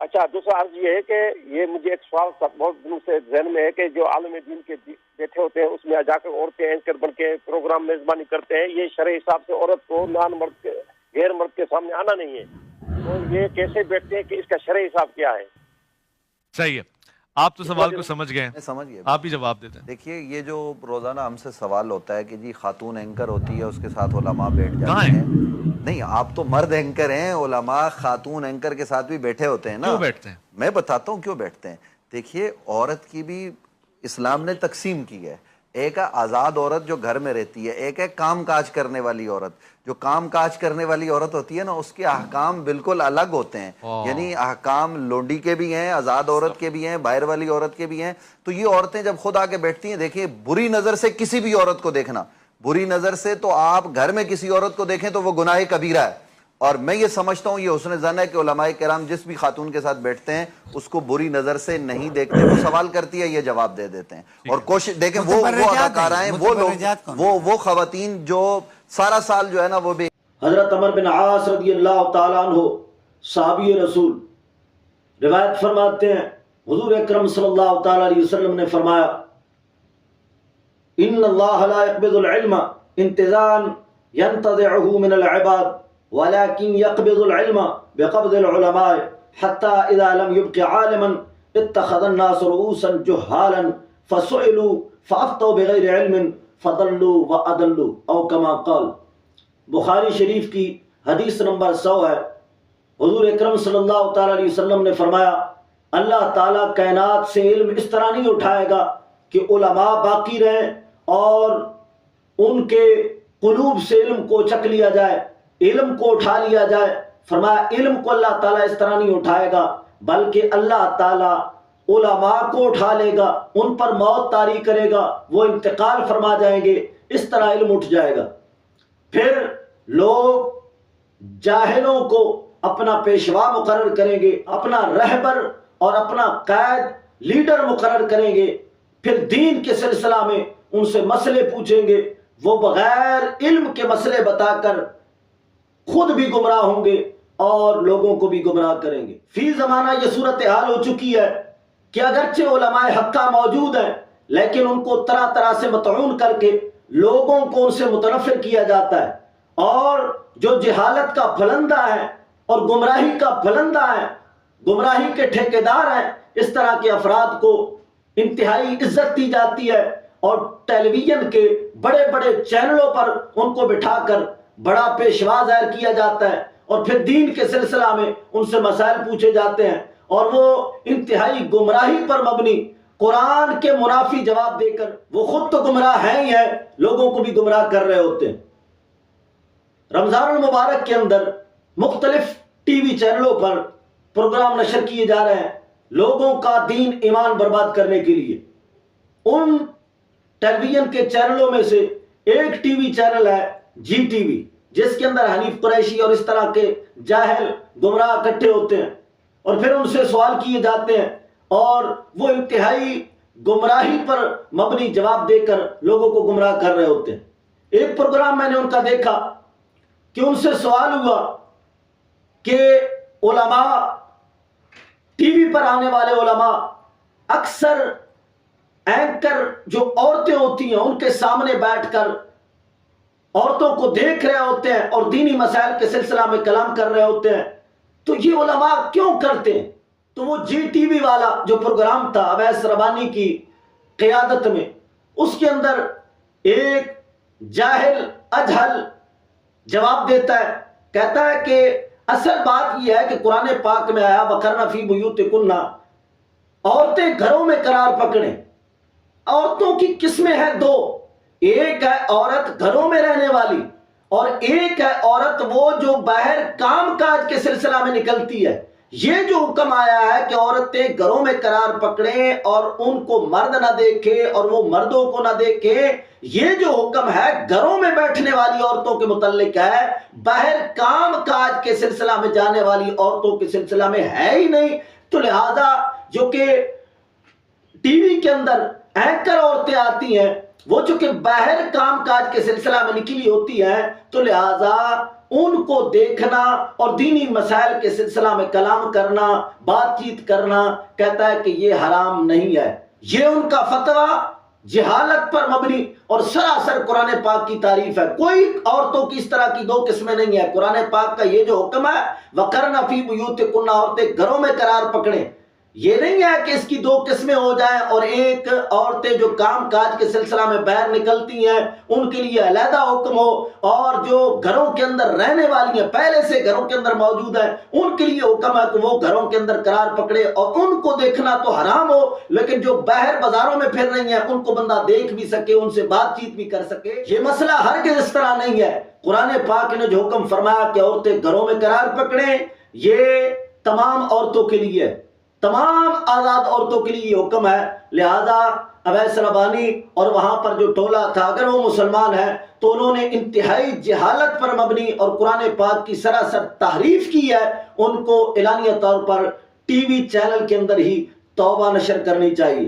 اچھا دوسرا عرض یہ ہے کہ یہ مجھے ایک سوال بہت دنوں سے ذہن میں ہے کہ جو عالم دین کے بیٹھے ہوتے ہیں اس میں جا کر عورتیں اینکر بن کے پروگرام میزبانی کرتے ہیں، یہ شرعی حساب سے عورت کو نان مرد کے غیر مرد کے سامنے آنا نہیں ہے، تو یہ کیسے بیٹھتے ہیں کہ اس کا شرعی حساب کیا ہے؟ صحیح ہے، آپ تو سوال کو سمجھ گئے، سمجھ گئے، آپ ہی جواب دیتے ہیں۔ دیکھیے یہ جو روزانہ ہم سے سوال ہوتا ہے کہ جی خاتون اینکر ہوتی ہے اس کے ساتھ علماء بیٹھ جاتے ہیں، نہیں آپ تو مرد اینکر ہیں، علماء خاتون اینکر کے ساتھ بھی بیٹھے ہوتے ہیں نا۔ کیوں بیٹھتے ہیں؟ میں بتاتا ہوں کیوں بیٹھتے ہیں۔ دیکھیے عورت کی بھی اسلام نے تقسیم کی ہے، ایک ہے آزاد عورت جو گھر میں رہتی ہے، ایک ہے کام کاج کرنے والی عورت۔ جو کام کاج کرنے والی عورت ہوتی ہے نا اس کے احکام بالکل الگ ہوتے ہیں، یعنی احکام لونڈی کے بھی ہیں، آزاد عورت کے بھی ہیں، باہر والی عورت کے بھی ہیں۔ تو یہ عورتیں جب خود آ کے بیٹھتی ہیں، دیکھیں بری نظر سے کسی بھی عورت کو دیکھنا، بری نظر سے تو آپ گھر میں کسی عورت کو دیکھیں تو وہ گناہ کبیرہ ہے، اور میں یہ سمجھتا ہوں یہ حسن ظن ہے کہ علماء کرام جس بھی خاتون کے ساتھ بیٹھتے ہیں اس کو بری نظر سے نہیں دیکھتے، وہ سوال کرتی ہے یہ جواب دے دیتے ہیں۔ اور کوشش دیکھیں وہ اداکارہ ہیں، وہ لوگ وہ خواتین جو سارا سال جو ہے نا وہ بھی۔ حضرت عمر بن عاص رضی اللہ تعالیٰ عنہ صحابی رسول روایت فرماتے ہیں حضور اکرم صلی اللہ تعالیٰ علیہ وسلم نے فرمایا ان اللہ لا يقبض العلم انتزاعا ينتزعه من العباد ولكن يقبض العلم بقبض العلماء حتى اذا لم يبق عالما اتخذ الناس رؤوسا جهالا فسئلوا فافتوا بغير علم فضلوا واضلوا او كما قال۔ بخاری شریف کی حدیث نمبر 100 ہے۔ حضور اکرم صلی اللہ تعالیٰ علیہ وسلم نے فرمایا اللہ تعالیٰ کائنات سے علم اس طرح نہیں اٹھائے گا کہ علماء باقی رہیں اور ان کے قلوب سے علم کو چک لیا جائے، علم کو اٹھا لیا جائے۔ فرمایا علم کو اللہ تعالیٰ اس طرح نہیں اٹھائے گا بلکہ اللہ تعالیٰ علماء کو اٹھا لے گا، ان پر موت طاری کرے گا، وہ انتقال فرما جائیں گے، اس طرح علم اٹھ جائے گا۔ پھر لوگ جاہلوں کو اپنا پیشوا مقرر کریں گے، اپنا رہبر اور اپنا قائد لیڈر مقرر کریں گے، پھر دین کے سلسلہ میں ان سے مسئلے پوچھیں گے، وہ بغیر علم کے مسئلے بتا کر خود بھی گمراہ ہوں گے اور لوگوں کو بھی گمراہ کریں گے۔ فی زمانہ یہ صورتحال ہو چکی ہے کہ اگرچہ علماء حقہ موجود ہیں لیکن ان کو طرح طرح سے مطعون کر کے لوگوں کو ان سے متنفر کیا جاتا ہے، اور جو جہالت کا پھلندہ ہے اور گمراہی کا پھلندہ ہے، گمراہی کے ٹھیکیدار ہیں، اس طرح کے افراد کو انتہائی عزت دی جاتی ہے اور ٹیلی ویژن کے بڑے بڑے چینلوں پر ان کو بٹھا کر بڑا پیشوا ظاہر کیا جاتا ہے، اور پھر دین کے سلسلہ میں ان سے مسائل پوچھے جاتے ہیں، اور وہ انتہائی گمراہی پر مبنی قرآن کے منافی جواب دے کر وہ خود تو گمراہ ہیں ہی ہیں، لوگوں کو بھی گمراہ کر رہے ہوتے ہیں۔ رمضان المبارک کے اندر مختلف ٹی وی چینلوں پر پروگرام نشر کیے جا رہے ہیں لوگوں کا دین ایمان برباد کرنے کے لیے۔ ان ٹیلی ویژن کے چینلوں میں سے ایک ٹی وی چینل ہے جی ٹی وی، جس کے اندر حنیف قریشی اور اس طرح کے جاہل گمراہ اکٹھے ہوتے ہیں، اور پھر ان سے سوال کیے جاتے ہیں اور وہ انتہائی گمراہی پر مبنی جواب دے کر لوگوں کو گمراہ کر رہے ہوتے ہیں۔ ایک پروگرام میں نے ان کا دیکھا کہ ان سے سوال ہوا کہ علماء، ٹی وی پر آنے والے علماء اکثر اینکر جو عورتیں ہوتی ہیں ان کے سامنے بیٹھ کر عورتوں کو دیکھ رہے ہوتے ہیں اور دینی مسائل کے سلسلہ میں کلام کر رہے ہوتے ہیں، تو یہ علماء کیوں کرتے ہیں؟ تو وہ جی ٹی وی والا جو پروگرام تھا اویس ربانی کی قیادت میں، اس کے اندر ایک جاہل اجہل جواب دیتا ہے، کہتا ہے کہ اصل بات یہ ہے کہ قرآن پاک میں آیا وَقَرْنَ فِي بُيُوتِكُنَّ، عورتیں گھروں میں قرار پکڑیں۔ عورتوں کی قسمیں ہیں دو، ایک ہے عورت گھروں میں رہنے والی اور ایک ہے عورت وہ جو باہر کام کاج کے سلسلہ میں نکلتی ہے۔ یہ جو حکم آیا ہے کہ عورتیں گھروں میں قرار پکڑیں اور ان کو مرد نہ دیکھے اور وہ مردوں کو نہ دیکھے، یہ جو حکم ہے گھروں میں بیٹھنے والی عورتوں کے متعلق ہے، باہر کام کاج کے سلسلہ میں جانے والی عورتوں کے سلسلہ میں ہے ہی نہیں۔ تو لہذا جو کہ ٹی وی کے اندر اینکر عورتیں آتی ہیں وہ چونکہ باہر کام کاج کے سلسلہ میں نکلی ہوتی ہیں، تو لہذا ان کو دیکھنا اور دینی مسائل کے سلسلہ میں کلام کرنا، بات چیت کرنا، کہتا ہے کہ یہ حرام نہیں ہے۔ یہ ان کا فتویٰ جہالت پر مبنی اور سراسر قرآن پاک کی تعریف ہے۔ کوئی عورتوں کی اس طرح کی دو قسمیں نہیں ہے۔ قرآن پاک کا یہ جو حکم ہے وَقَرْنَ فِي بُيُوتِكُنَّ، عورتیں گھروں میں قرار پکڑیں، یہ نہیں ہے کہ اس کی دو قسمیں ہو جائیں اور ایک عورتیں جو کام کاج کے سلسلہ میں باہر نکلتی ہیں ان کے لیے علیحدہ حکم ہو، اور جو گھروں کے اندر رہنے والی ہیں پہلے سے گھروں کے اندر موجود ہیں ان کے لیے حکم ہے کہ وہ گھروں کے اندر قرار پکڑے اور ان کو دیکھنا تو حرام ہو، لیکن جو باہر بازاروں میں پھر رہی ہیں ان کو بندہ دیکھ بھی سکے، ان سے بات چیت بھی کر سکے۔ یہ مسئلہ ہرگز اس طرح نہیں ہے۔ قرآن پاک نے جو حکم فرمایا کہ عورتیں گھروں میں قرار پکڑیں، یہ تمام عورتوں کے لیے، تمام آزاد عورتوں کے لیے یہ حکم ہے۔ لہذا اویس ربانی اور وہاں پر جو ٹولہ تھا اگر وہ مسلمان ہیں تو انہوں نے انتہائی جہالت پر مبنی اور قرآن پاک کی سراسر تحریف کی ہے، ان کو اعلانیہ طور پر ٹی وی چینل کے اندر ہی توبہ نشر کرنی چاہیے۔